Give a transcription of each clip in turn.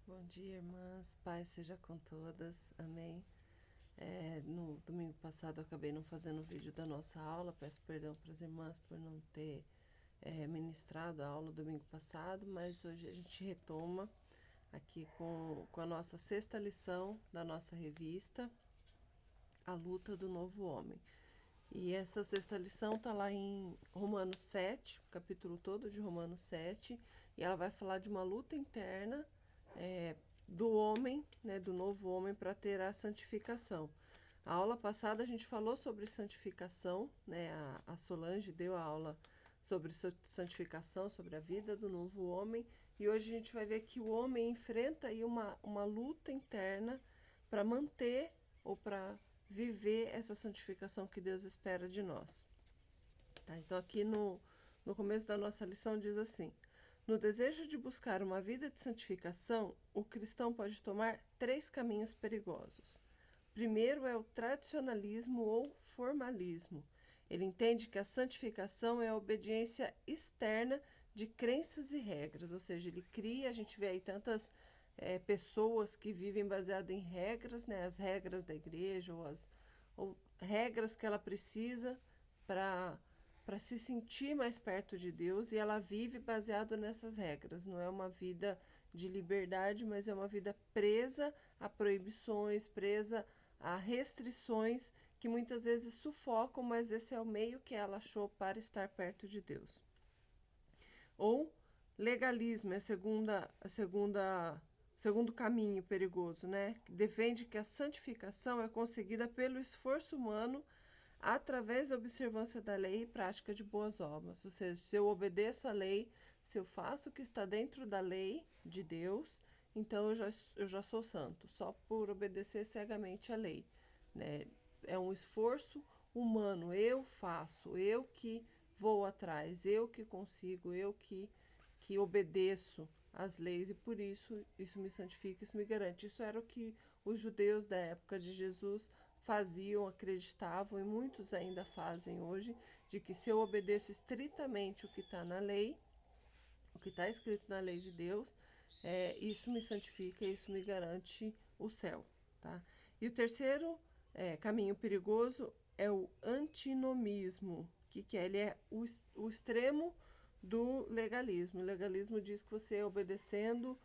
Bom dia, irmãs. Paz seja com todas. Amém. No domingo passado eu acabei não fazendo o vídeo da nossa aula. Peço perdão para as irmãs por não ter ministrado a aula domingo passado, mas hoje a gente retoma aqui com a nossa sexta lição da nossa revista, A Luta do Novo Homem. E essa sexta lição está lá em Romanos 7, o capítulo todo de Romanos 7, e ela vai falar de uma luta interna do homem, né, do novo homem, para ter a santificação. A aula passada a gente falou sobre santificação, né, a Solange deu a aula sobre santificação, sobre a vida do novo homem, e hoje a gente vai ver que o homem enfrenta aí uma luta interna para manter ou para viver essa santificação que Deus espera de nós. Tá? Então aqui no começo da nossa lição diz assim: no desejo de buscar uma vida de santificação, o cristão pode tomar 3 caminhos perigosos. Primeiro é o tradicionalismo ou formalismo. Ele entende que a santificação é a obediência externa de crenças e regras, ou seja, ele cria, a gente vê aí tantas pessoas que vivem baseado em regras, né, as regras da igreja ou regras que ela precisa para se sentir mais perto de Deus, e ela vive baseado nessas regras. Não é uma vida de liberdade, mas é uma vida presa a proibições, presa a restrições que muitas vezes sufocam, mas esse é o meio que ela achou para estar perto de Deus. Ou legalismo, é segundo caminho perigoso, né? Defende que a santificação é conseguida pelo esforço humano através da observância da lei e prática de boas obras. Ou seja, se eu obedeço à lei, se eu faço o que está dentro da lei de Deus, então eu já sou santo, só por obedecer cegamente à lei, né? É um esforço humano, eu faço, eu que vou atrás, eu que consigo, eu que obedeço às leis, e por isso me santifica, isso me garante. Isso era o que os judeus da época de Jesus faziam, acreditavam, e muitos ainda fazem hoje, de que se eu obedeço estritamente o que está na lei, o que está escrito na lei de Deus, isso me santifica, isso me garante o céu. Tá? E o terceiro caminho perigoso é o antinomismo, que é? Ele é o extremo do legalismo. O legalismo diz que você obedecendo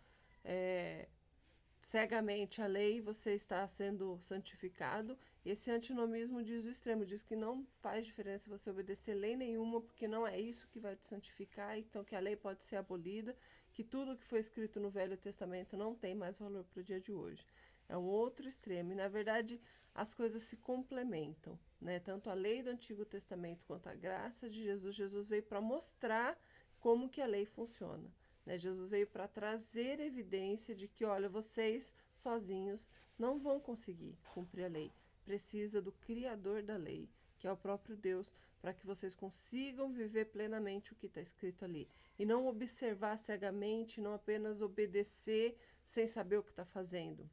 cegamente a lei, você está sendo santificado. Esse antinomismo diz o extremo, diz que não faz diferença você obedecer lei nenhuma, porque não é isso que vai te santificar, então que a lei pode ser abolida, que tudo que foi escrito no Velho Testamento não tem mais valor para o dia de hoje. É um outro extremo, e na verdade as coisas se complementam, né? Tanto a lei do Antigo Testamento quanto a graça de Jesus. Jesus veio para mostrar como que a lei funciona. Jesus veio para trazer evidência de que, olha, vocês sozinhos não vão conseguir cumprir a lei. Precisa do Criador da lei, que é o próprio Deus, para que vocês consigam viver plenamente o que está escrito ali. E não observar cegamente, não apenas obedecer sem saber o que está fazendo,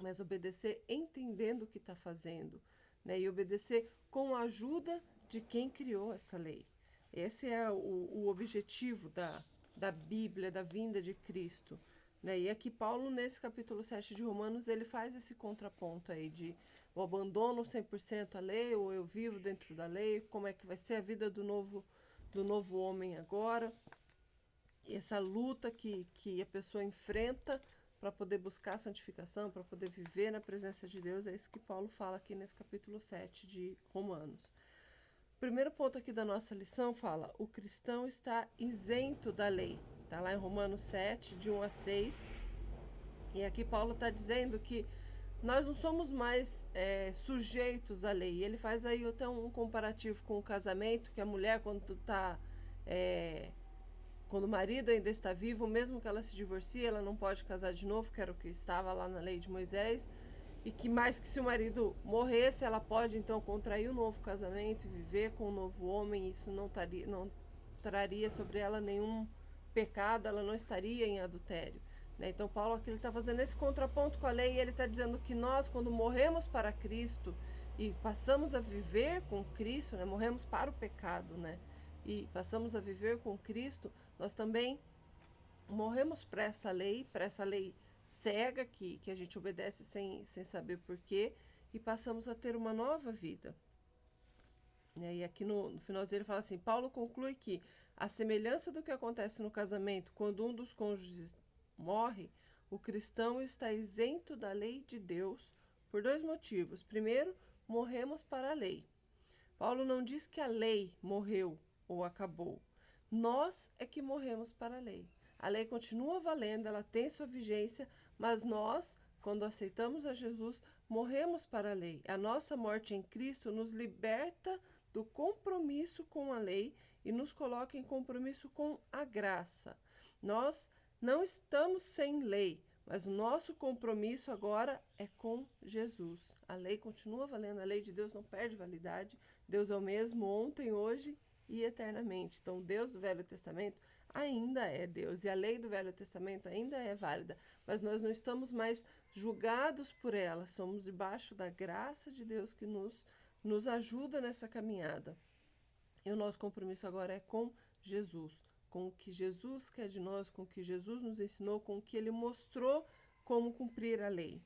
mas obedecer entendendo o que está fazendo, né? E obedecer com a ajuda de quem criou essa lei. Esse é o objetivo da Bíblia, da vinda de Cristo, né? E aqui Paulo, nesse capítulo 7 de Romanos, ele faz esse contraponto aí de o abandono 100% à lei, ou eu vivo dentro da lei, como é que vai ser a vida do novo homem agora, e essa luta que a pessoa enfrenta para poder buscar a santificação, para poder viver na presença de Deus. É isso que Paulo fala aqui nesse capítulo 7 de Romanos. O primeiro ponto aqui da nossa lição fala: o cristão está isento da lei. Está lá em Romanos 7, de 1 a 6. E aqui Paulo está dizendo que nós não somos mais sujeitos à lei. E ele faz aí até um comparativo com o casamento, que a mulher, quando o marido ainda está vivo, mesmo que ela se divorcie, ela não pode casar de novo, que era o que estava lá na lei de Moisés. E que mais que se o marido morresse, ela pode então contrair um novo casamento e viver com um novo homem. Isso não traria sobre ela nenhum pecado, ela não estaria em adultério, né? Então Paulo aqui está fazendo esse contraponto com a lei, e ele está dizendo que nós, quando morremos para Cristo e passamos a viver com Cristo, né, morremos para o pecado, né, e passamos a viver com Cristo, nós também morremos para essa lei cega que a gente obedece sem saber porquê e passamos a ter uma nova vida. E aqui no finalzinho ele fala assim, Paulo conclui que a semelhança do que acontece no casamento, quando um dos cônjuges morre, o cristão está isento da lei de Deus por dois motivos. Primeiro, morremos para a lei. Paulo não diz que a lei morreu ou acabou. Nós é que morremos para a lei. A lei continua valendo, ela tem sua vigência, mas nós, quando aceitamos a Jesus, morremos para a lei. A nossa morte em Cristo nos liberta do compromisso com a lei e nos coloca em compromisso com a graça. Nós não estamos sem lei, mas o nosso compromisso agora é com Jesus. A lei continua valendo, a lei de Deus não perde validade. Deus é o mesmo ontem, hoje e eternamente. Então, Deus do Velho Testamento ainda é Deus e a lei do Velho Testamento ainda é válida, mas nós não estamos mais julgados por ela, somos debaixo da graça de Deus que nos ajuda nessa caminhada. E o nosso compromisso agora é com Jesus, com o que Jesus quer de nós, com o que Jesus nos ensinou, com o que ele mostrou como cumprir a lei.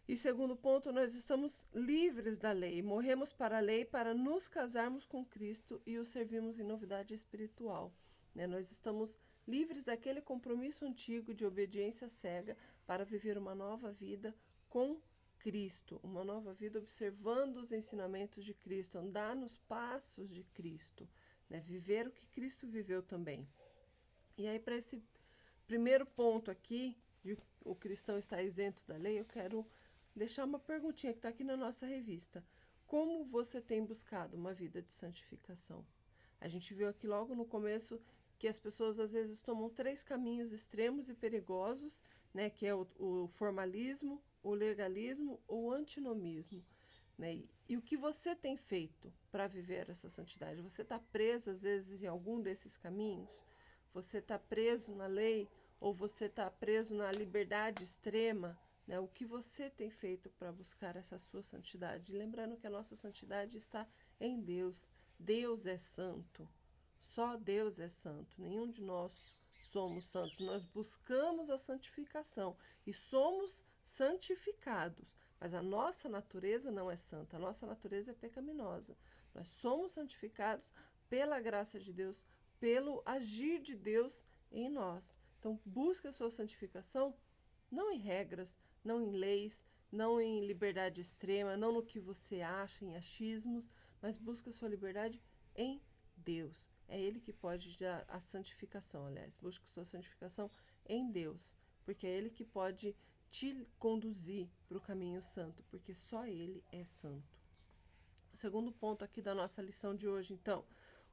E segundo ponto, nós estamos livres da lei, morremos para a lei para nos casarmos com Cristo e o servimos em novidade espiritual. Nós estamos livres daquele compromisso antigo de obediência cega para viver uma nova vida com Cristo, uma nova vida observando os ensinamentos de Cristo, andar nos passos de Cristo, viver o que Cristo viveu também. E aí, para esse primeiro ponto aqui, de o cristão está isento da lei, eu quero deixar uma perguntinha que está aqui na nossa revista. Como você tem buscado uma vida de santificação? A gente viu aqui logo no começo que as pessoas às vezes tomam 3 caminhos extremos e perigosos, que é o formalismo, o legalismo ou o antinomismo. E o que você tem feito para viver essa santidade? Você está preso às vezes em algum desses caminhos? Você está preso na lei ou você está preso na liberdade extrema? O que você tem feito para buscar essa sua santidade? Lembrando que a nossa santidade está em Deus. Deus é santo. Só Deus é santo. Nenhum de nós somos santos. Nós buscamos a santificação e somos santificados. Mas a nossa natureza não é santa. A nossa natureza é pecaminosa. Nós somos santificados pela graça de Deus, pelo agir de Deus em nós. Então, busque a sua santificação não em regras, não em leis, não em liberdade extrema, não no que você acha, em achismos, mas busca a sua liberdade em Deus. É Ele que pode dar a santificação, aliás. Busca a sua santificação em Deus, porque é Ele que pode te conduzir para o caminho santo, porque só Ele é santo. O segundo ponto aqui da nossa lição de hoje, então,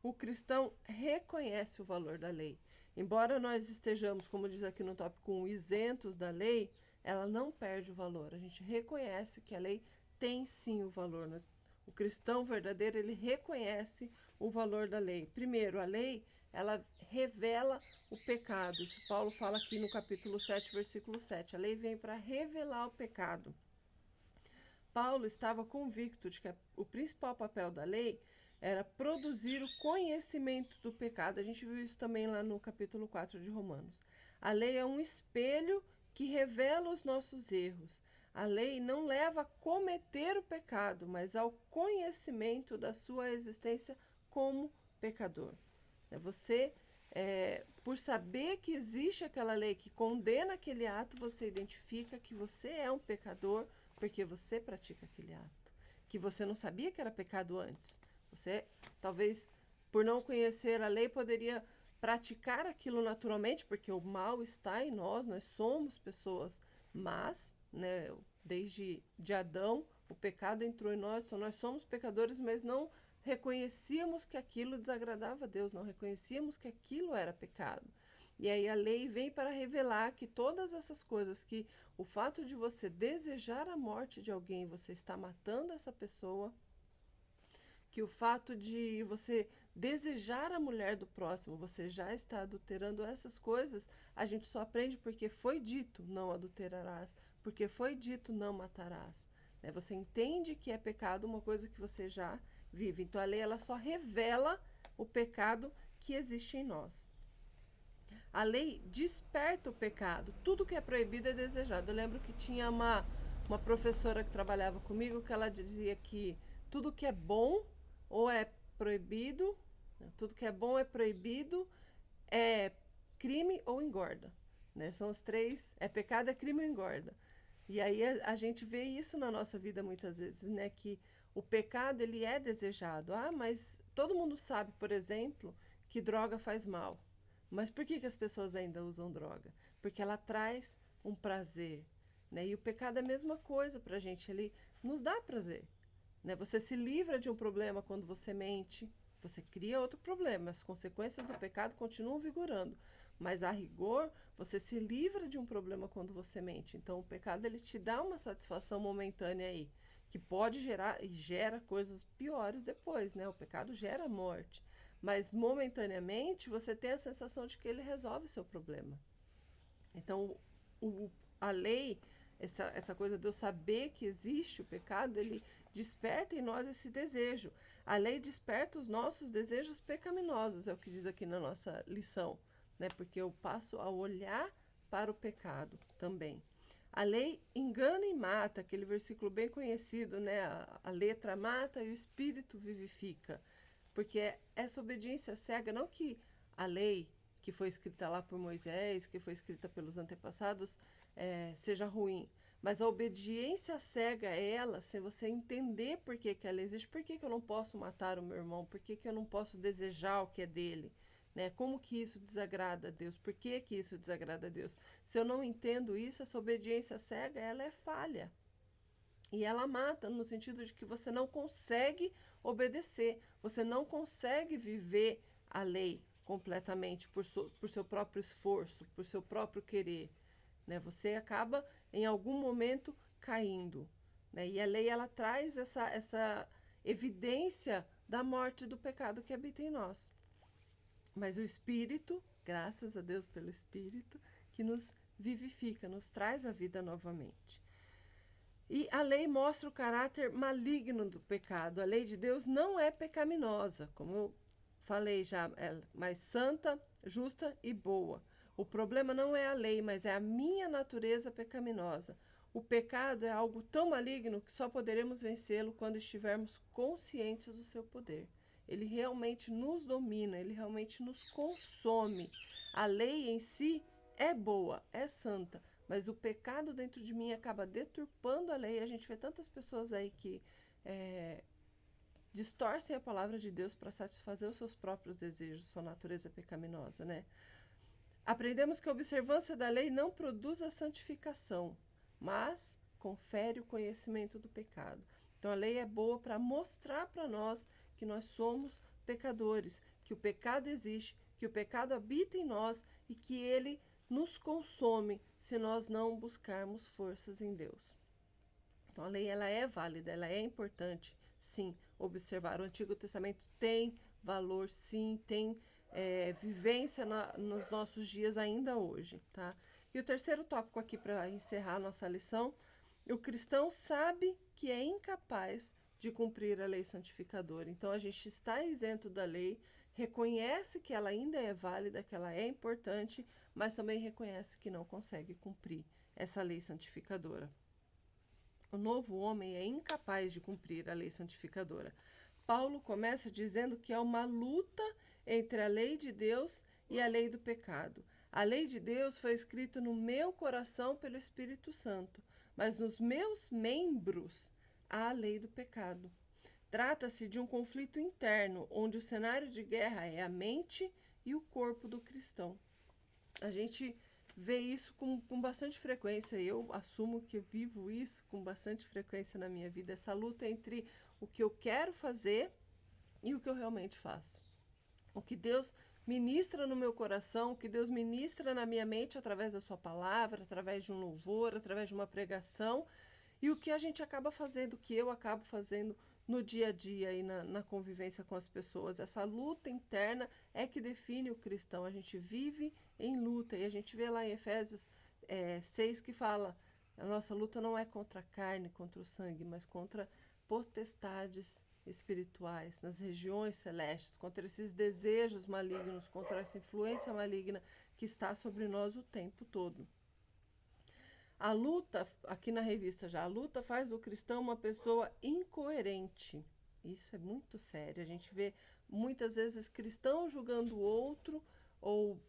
o cristão reconhece o valor da lei. Embora nós estejamos, como diz aqui no tópico 1, isentos da lei, ela não perde o valor. A gente reconhece que a lei tem sim o valor. O cristão verdadeiro, ele reconhece o valor da lei. Primeiro, a lei, ela revela o pecado. Isso Paulo fala aqui no capítulo 7, versículo 7. A lei vem para revelar o pecado. Paulo estava convicto de que o principal papel da lei era produzir o conhecimento do pecado. A gente viu isso também lá no capítulo 4 de Romanos. A lei é um espelho que revela os nossos erros. A lei não leva a cometer o pecado, mas ao conhecimento da sua existência como pecador. Você, por saber que existe aquela lei que condena aquele ato, você identifica que você é um pecador porque você pratica aquele ato, que você não sabia que era pecado antes. Você, talvez, por não conhecer a lei, poderia praticar aquilo naturalmente, porque o mal está em nós, nós somos pessoas más, desde Adão, o pecado entrou em nós, então nós somos pecadores, mas não reconhecíamos que aquilo desagradava a Deus, não reconhecíamos que aquilo era pecado. E aí a lei vem para revelar que todas essas coisas, que o fato de você desejar a morte de alguém, você está matando essa pessoa, que o fato de você desejar a mulher do próximo, você já está adulterando. Essas coisas, a gente só aprende porque foi dito, não adulterarás, porque foi dito, não matarás. Você entende que é pecado uma coisa que você já vive. Então a lei, ela só revela o pecado que existe em nós. A lei desperta o pecado. Tudo que é proibido é desejado. Eu lembro que tinha uma professora que trabalhava comigo que ela dizia que tudo que é bom ou é proibido, tudo que é bom é proibido, é crime ou engorda. Né? São os três, é pecado, é crime ou engorda. E aí a gente vê isso na nossa vida muitas vezes, né? Que o pecado, ele é desejado. Ah, mas todo mundo sabe, por exemplo, que droga faz mal. Mas por que as pessoas ainda usam droga? Porque ela traz um prazer, né? E o pecado é a mesma coisa para a gente, ele nos dá prazer. Né? Você se livra de um problema quando você mente, você cria outro problema. As consequências do pecado continuam vigorando. Mas, a rigor, você se livra de um problema quando você mente. Então, o pecado ele te dá uma satisfação momentânea aí, que pode gerar e gera coisas piores depois, né? O pecado gera morte. Mas, momentaneamente, você tem a sensação de que ele resolve o seu problema. Então, a lei, essa coisa de eu saber que existe o pecado, ele desperta em nós esse desejo. A lei desperta os nossos desejos pecaminosos, é o que diz aqui na nossa lição, né? Porque eu passo a olhar para o pecado também. A lei engana e mata, aquele versículo bem conhecido, né? A letra mata e o espírito vivifica. Porque essa obediência cega, não que a lei que foi escrita lá por Moisés, que foi escrita pelos antepassados, seja ruim. Mas a obediência cega é ela, sem você entender por que ela existe, por que eu não posso matar o meu irmão, por que eu não posso desejar o que é dele, né? Como que isso desagrada a Deus, por que isso desagrada a Deus. Se eu não entendo isso, essa obediência cega, ela é falha. E ela mata no sentido de que você não consegue obedecer, você não consegue viver a lei completamente por seu próprio esforço, por seu próprio querer. Né? Você acaba, em algum momento, caindo. Né? E a lei ela traz essa evidência da morte do pecado que habita em nós. Mas o Espírito, graças a Deus pelo Espírito, que nos vivifica, nos traz a vida novamente. E a lei mostra o caráter maligno do pecado. A lei de Deus não é pecaminosa, como eu falei já, é mais santa, justa e boa. O problema não é a lei, mas é a minha natureza pecaminosa. O pecado é algo tão maligno que só poderemos vencê-lo quando estivermos conscientes do seu poder. Ele realmente nos domina, ele realmente nos consome. A lei em si é boa, é santa, mas o pecado dentro de mim acaba deturpando a lei. A gente vê tantas pessoas aí que distorcem a palavra de Deus para satisfazer os seus próprios desejos, sua natureza pecaminosa, né? Aprendemos que a observância da lei não produz a santificação, mas confere o conhecimento do pecado. Então a lei é boa para mostrar para nós que nós somos pecadores, que o pecado existe, que o pecado habita em nós e que ele nos consome se nós não buscarmos forças em Deus. Então a lei ela é válida, ela é importante, sim, observar. O Antigo Testamento tem valor, sim, tem vivência nos nossos dias ainda hoje, tá? E o terceiro tópico aqui para encerrar a nossa lição, o cristão sabe que é incapaz de cumprir a lei santificadora. Então a gente está isento da lei, reconhece que ela ainda é válida, que ela é importante, mas também reconhece que não consegue cumprir essa lei santificadora. O novo homem é incapaz de cumprir a lei santificadora. Paulo começa dizendo que é uma luta entre a lei de Deus e a lei do pecado. A lei de Deus foi escrita no meu coração pelo Espírito Santo, mas nos meus membros há a lei do pecado. Trata-se de um conflito interno, onde o cenário de guerra é a mente e o corpo do cristão. A gente vê isso com bastante frequência. Eu assumo que vivo isso com bastante frequência na minha vida, essa luta entre o que eu quero fazer e o que eu realmente faço. O que Deus ministra no meu coração, o que Deus ministra na minha mente através da sua palavra, através de um louvor, através de uma pregação, e o que a gente acaba fazendo, o que eu acabo fazendo no dia a dia e na convivência com as pessoas. Essa luta interna é que define o cristão. A gente vive em luta, e a gente vê lá em Efésios 6 que fala: a nossa luta não é contra a carne, contra o sangue, mas contra potestades espirituais, nas regiões celestes, contra esses desejos malignos, contra essa influência maligna que está sobre nós o tempo todo. A luta, aqui na revista já, a luta faz do cristão uma pessoa incoerente. Isso é muito sério. A gente vê muitas vezes cristãos julgando o outro ou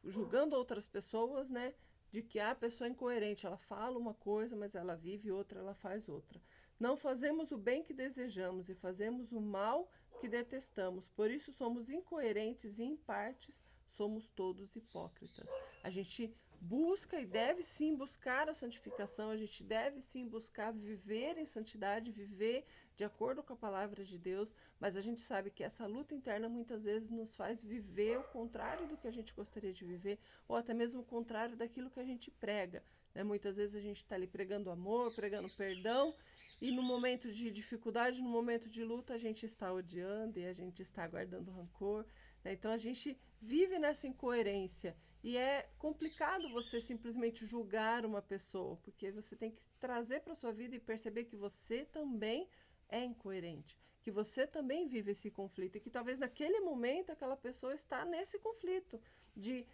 julgando outras pessoas, né? De que a pessoa é incoerente, ela fala uma coisa, mas ela vive outra, ela faz outra. Não fazemos o bem que desejamos e fazemos o mal que detestamos. Por isso somos incoerentes e em partes somos todos hipócritas. A gente busca e deve sim buscar a santificação, a gente deve sim buscar viver em santidade, viver de acordo com a palavra de Deus, mas a gente sabe que essa luta interna muitas vezes nos faz viver o contrário do que a gente gostaria de viver, ou até mesmo o contrário daquilo que a gente prega. Né? Muitas vezes a gente está ali pregando amor, pregando perdão, e no momento de dificuldade, no momento de luta, a gente está odiando e a gente está guardando rancor. Né? Então a gente vive nessa incoerência. E é complicado você simplesmente julgar uma pessoa, porque você tem que trazer para a sua vida e perceber que você também é incoerente, que você também vive esse conflito e que talvez naquele momento aquela pessoa está nesse conflito de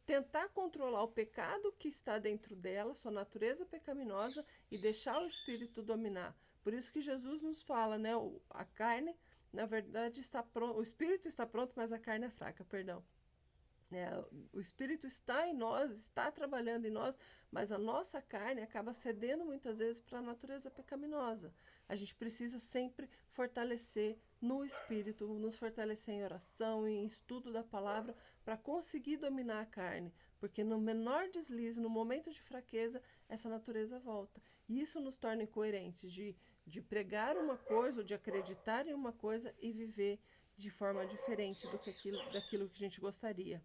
tentar controlar o pecado que está dentro dela, sua natureza pecaminosa, e deixar o espírito dominar. Por isso que Jesus nos fala, né, a carne, na verdade, está pronto, o espírito está pronto, mas a carne é fraca, perdão. O Espírito está em nós, está trabalhando em nós, mas a nossa carne acaba cedendo muitas vezes para a natureza pecaminosa. A gente precisa sempre fortalecer no Espírito, nos fortalecer em oração, em estudo da palavra, para conseguir dominar a carne, porque no menor deslize, no momento de fraqueza, essa natureza volta. E isso nos torna incoerentes de pregar uma coisa, ou de acreditar em uma coisa e viver de forma diferente daquilo que a gente gostaria.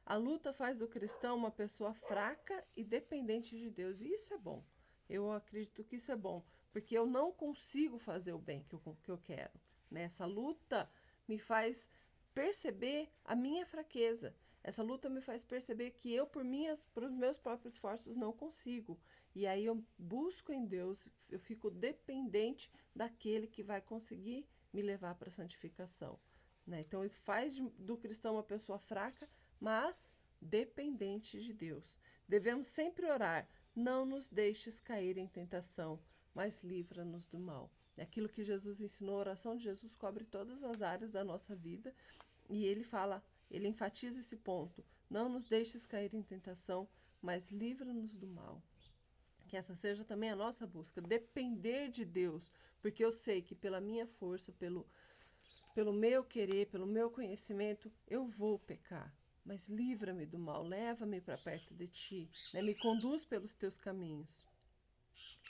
A luta faz do cristão uma pessoa fraca e dependente de Deus. E isso é bom. Eu acredito que isso é bom, porque eu não consigo fazer o bem que eu quero. Né? Essa luta me faz perceber a minha fraqueza. Essa luta me faz perceber que eu, por meus próprios esforços, não consigo. E aí eu busco em Deus, eu fico dependente daquele que vai conseguir me levar para a santificação. Né? Então, isso faz do cristão uma pessoa fraca, mas dependente de Deus. Devemos sempre orar: não nos deixes cair em tentação, mas livra-nos do mal. É aquilo que Jesus ensinou, a oração de Jesus cobre todas as áreas da nossa vida, e ele enfatiza esse ponto: não nos deixes cair em tentação, mas livra-nos do mal. Que essa seja também a nossa busca, depender de Deus, porque eu sei que pela minha força, pelo meu querer, pelo meu conhecimento, eu vou pecar. Mas livra-me do mal, leva-me para perto de ti, né? Me conduz pelos teus caminhos.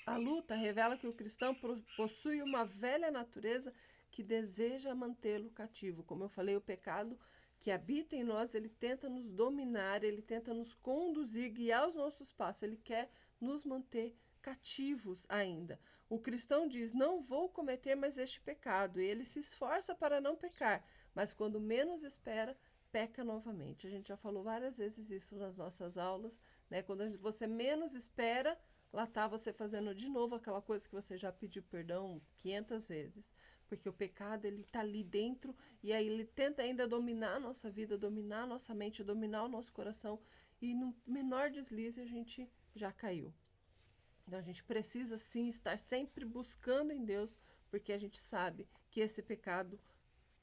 A luta revela que o cristão possui uma velha natureza que deseja mantê-lo cativo. Como eu falei, o pecado que habita em nós, ele tenta nos dominar, ele tenta nos conduzir, guiar os nossos passos, ele quer nos manter cativos ainda. O cristão diz: não vou cometer mais este pecado, e ele se esforça para não pecar, mas quando menos espera, peca novamente. A gente já falou várias vezes isso nas nossas aulas, né? Quando você menos espera, lá está você fazendo de novo aquela coisa que você já pediu perdão 500 vezes. Porque o pecado, ele está ali dentro, e aí ele tenta ainda dominar a nossa vida, dominar a nossa mente, dominar o nosso coração, e no menor deslize a gente já caiu. Então a gente precisa sim estar sempre buscando em Deus, porque a gente sabe que esse pecado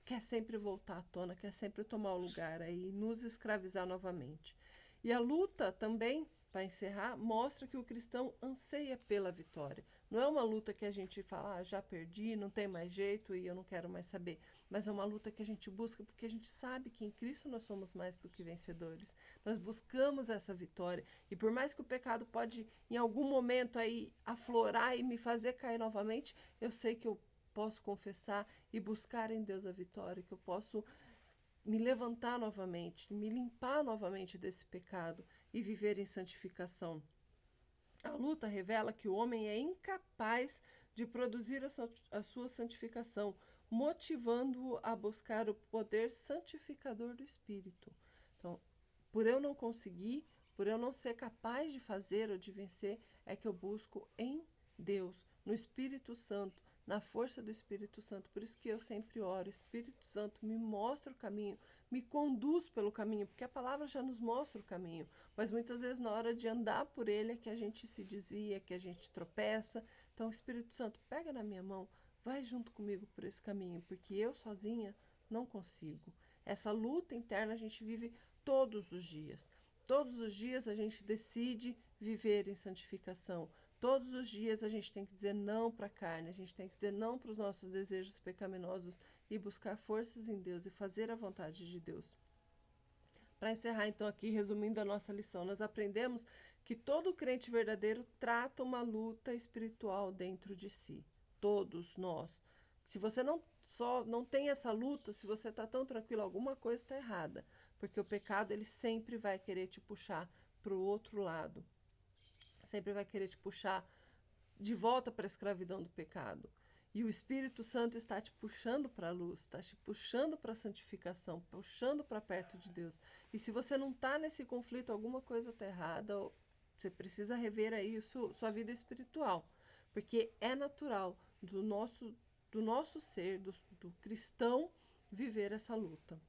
quer sempre voltar à tona, quer sempre tomar o lugar aí e nos escravizar novamente. E a luta também, para encerrar, mostra que o cristão anseia pela vitória. Não é uma luta que a gente fala: já perdi, não tem mais jeito e eu não quero mais saber. Mas é uma luta que a gente busca porque a gente sabe que em Cristo nós somos mais do que vencedores. Nós buscamos essa vitória. E por mais que o pecado pode, em algum momento, aí aflorar e me fazer cair novamente, eu sei que eu posso confessar e buscar em Deus a vitória, que eu posso me levantar novamente, me limpar novamente desse pecado e viver em santificação. A luta revela que o homem é incapaz de produzir a sua santificação, motivando-o a buscar o poder santificador do Espírito. Então, por eu não conseguir, por eu não ser capaz de fazer ou de vencer, é que eu busco em Deus, no Espírito Santo, na força do Espírito Santo. Por isso que eu sempre oro, Espírito Santo, me mostra o caminho, me conduz pelo caminho, porque a palavra já nos mostra o caminho, mas muitas vezes na hora de andar por ele é que a gente se desvia, que a gente tropeça. Então, Espírito Santo, pega na minha mão, vai junto comigo por esse caminho, porque eu sozinha não consigo. Essa luta interna a gente vive todos os dias. Todos os dias a gente decide viver em santificação. Todos os dias a gente tem que dizer não para a carne, a gente tem que dizer não para os nossos desejos pecaminosos e buscar forças em Deus e fazer a vontade de Deus. Para encerrar então aqui, resumindo a nossa lição, nós aprendemos que todo crente verdadeiro trata uma luta espiritual dentro de si. Todos nós. Se você não tem essa luta, se você está tão tranquilo, alguma coisa está errada. Porque o pecado ele sempre vai querer te puxar para o outro lado. Sempre vai querer te puxar de volta para a escravidão do pecado. E o Espírito Santo está te puxando para a luz, está te puxando para a santificação, puxando para perto de Deus. E se você não está nesse conflito, alguma coisa está errada, você precisa rever aí sua vida espiritual. Porque é natural do nosso ser, do cristão, viver essa luta.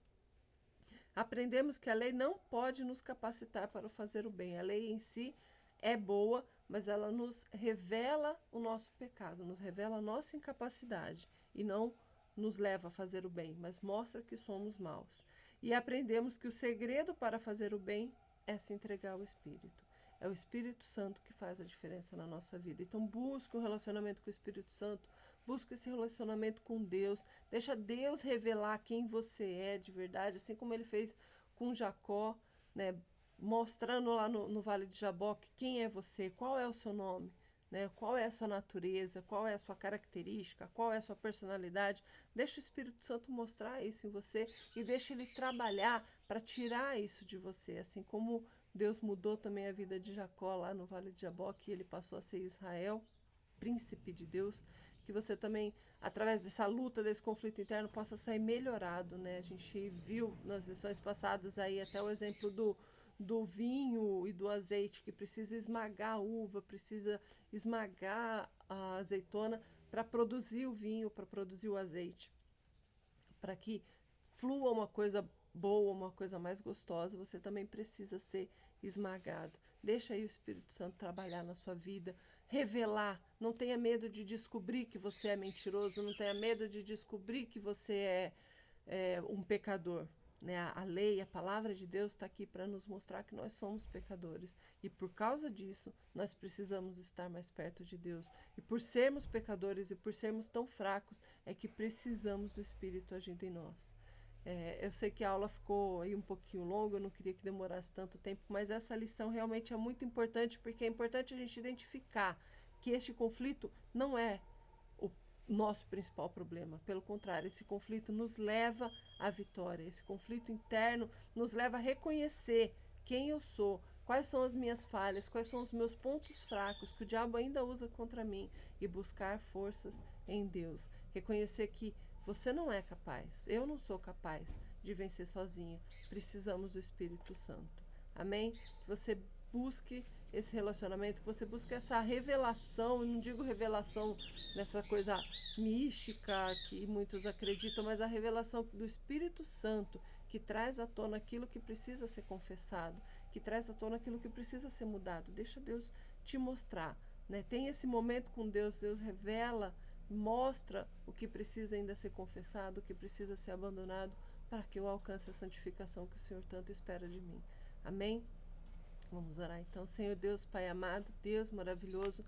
Aprendemos que a lei não pode nos capacitar para fazer o bem. A lei em si é boa, mas ela nos revela o nosso pecado, nos revela a nossa incapacidade e não nos leva a fazer o bem, mas mostra que somos maus. E aprendemos que o segredo para fazer o bem é se entregar ao Espírito. É o Espírito Santo que faz a diferença na nossa vida. Então busque um relacionamento com o Espírito Santo, busque esse relacionamento com Deus, deixa Deus revelar quem você é de verdade, assim como ele fez com Jacó, né? Mostrando lá no Vale de Jaboque quem é você, qual é o seu nome, né? Qual é a sua natureza, qual é a sua característica, qual é a sua personalidade. Deixa o Espírito Santo mostrar isso em você e deixa ele trabalhar para tirar isso de você, assim como Deus mudou também a vida de Jacó lá no Vale de Jaboque, e ele passou a ser Israel, príncipe de Deus, que você também, através dessa luta, desse conflito interno, possa sair melhorado, né? A gente viu nas lições passadas aí até o exemplo do vinho e do azeite, que precisa esmagar a uva, precisa esmagar a azeitona para produzir o vinho, para produzir o azeite. Para que flua uma coisa boa, uma coisa mais gostosa, você também precisa ser esmagado. Deixa aí o Espírito Santo trabalhar na sua vida, revelar. Não tenha medo de descobrir que você é mentiroso, não tenha medo de descobrir que você é um pecador. Né? A lei, a palavra de Deus está aqui para nos mostrar que nós somos pecadores. E por causa disso, nós precisamos estar mais perto de Deus. E por sermos pecadores e por sermos tão fracos, é que precisamos do Espírito agindo em nós. Eu sei que a aula ficou aí um pouquinho longa, eu não queria que demorasse tanto tempo, mas essa lição realmente é muito importante, porque é importante a gente identificar que este conflito não é o nosso principal problema. Pelo contrário, esse conflito nos leva à vitória. Esse conflito interno nos leva a reconhecer quem eu sou, quais são as minhas falhas, quais são os meus pontos fracos que o diabo ainda usa contra mim e buscar forças em Deus. Reconhecer que você não é capaz, eu não sou capaz de vencer sozinho. Precisamos do Espírito Santo. Amém? Que você busque esse relacionamento, que você busque essa revelação. Eu não digo revelação nessa coisa mística que muitos acreditam, mas a revelação do Espírito Santo, que traz à tona aquilo que precisa ser confessado, que traz à tona aquilo que precisa ser mudado. Deixa Deus te mostrar, né? Tem esse momento com Deus, Deus revela, mostra o que precisa ainda ser confessado, o que precisa ser abandonado, para que eu alcance a santificação que o Senhor tanto espera de mim. Amém? Vamos orar então. Senhor Deus, Pai amado, Deus maravilhoso,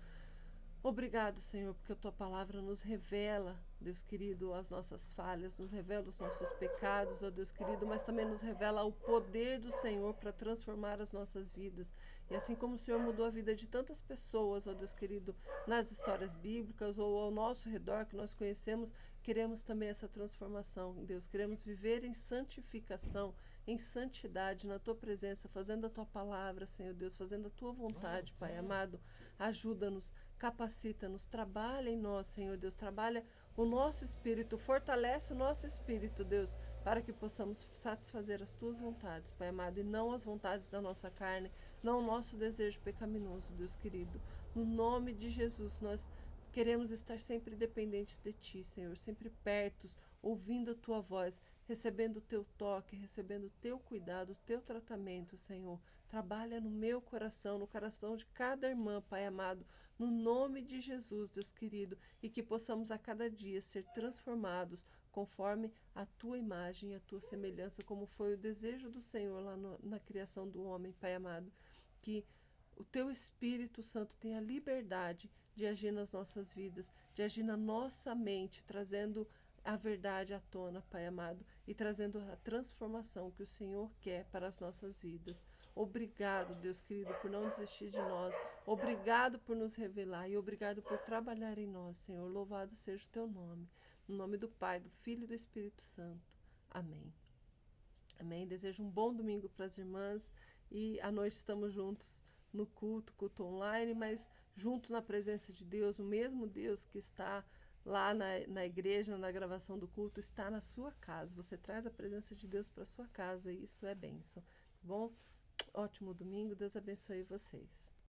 obrigado, Senhor, porque a Tua palavra nos revela, Deus querido, as nossas falhas, nos revela os nossos pecados, ó Deus querido, mas também nos revela o poder do Senhor para transformar as nossas vidas. E assim como o Senhor mudou a vida de tantas pessoas, ó Deus querido, nas histórias bíblicas ou ao nosso redor que nós conhecemos, queremos também essa transformação, Deus. Queremos viver em santificação, em santidade, na Tua presença, fazendo a Tua palavra, Senhor Deus, fazendo a Tua vontade, Pai amado. Ajuda-nos, capacita-nos, trabalha em nós, Senhor Deus, trabalha o nosso espírito, fortalece o nosso espírito, Deus, para que possamos satisfazer as Tuas vontades, Pai amado, e não as vontades da nossa carne, não o nosso desejo pecaminoso, Deus querido. No nome de Jesus, nós Queremos estar sempre dependentes de Ti, Senhor, sempre perto, ouvindo a Tua voz, recebendo o Teu toque, recebendo o Teu cuidado, o Teu tratamento, Senhor. Trabalha no meu coração, no coração de cada irmã, Pai amado, no nome de Jesus, Deus querido, e que possamos a cada dia ser transformados conforme a Tua imagem e a Tua semelhança, como foi o desejo do Senhor lá na criação do homem, Pai amado. Que o Teu Espírito Santo tenha liberdade de agir nas nossas vidas, de agir na nossa mente, trazendo a verdade à tona, Pai amado, e trazendo a transformação que o Senhor quer para as nossas vidas. Obrigado, Deus querido, por não desistir de nós. Obrigado por nos revelar e obrigado por trabalhar em nós, Senhor. Louvado seja o Teu nome. No nome do Pai, do Filho e do Espírito Santo. Amém. Amém. Desejo um bom domingo para as irmãs e à noite estamos juntos no culto online, mas juntos na presença de Deus, o mesmo Deus que está lá na igreja, na gravação do culto, está na sua casa. Você traz a presença de Deus para sua casa e isso é bênção, tá bom? Ótimo domingo, Deus abençoe vocês.